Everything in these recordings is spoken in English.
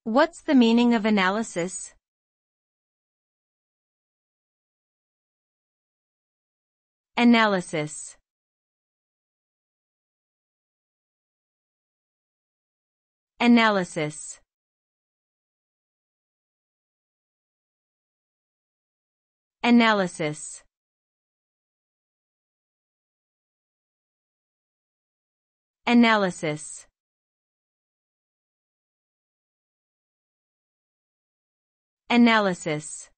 What's the meaning of analysis? Analysis. Analysis. Analysis. Analysis. Analysis.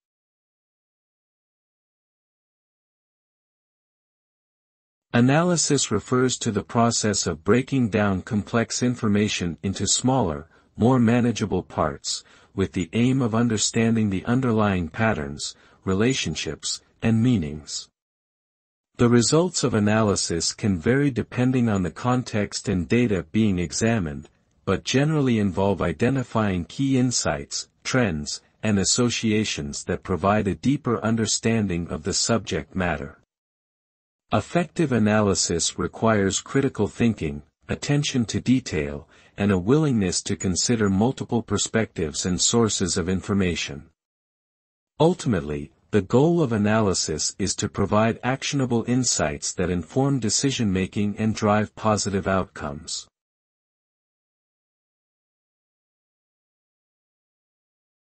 Analysis refers to the process of breaking down complex information into smaller, more manageable parts, with the aim of understanding the underlying patterns, relationships, and meanings. The results of analysis can vary depending on the context and data being examined, but generally involve identifying key insights, trends, and associations that provide a deeper understanding of the subject matter. Effective analysis requires critical thinking, attention to detail, and a willingness to consider multiple perspectives and sources of information. Ultimately, the goal of analysis is to provide actionable insights that inform decision-making and drive positive outcomes.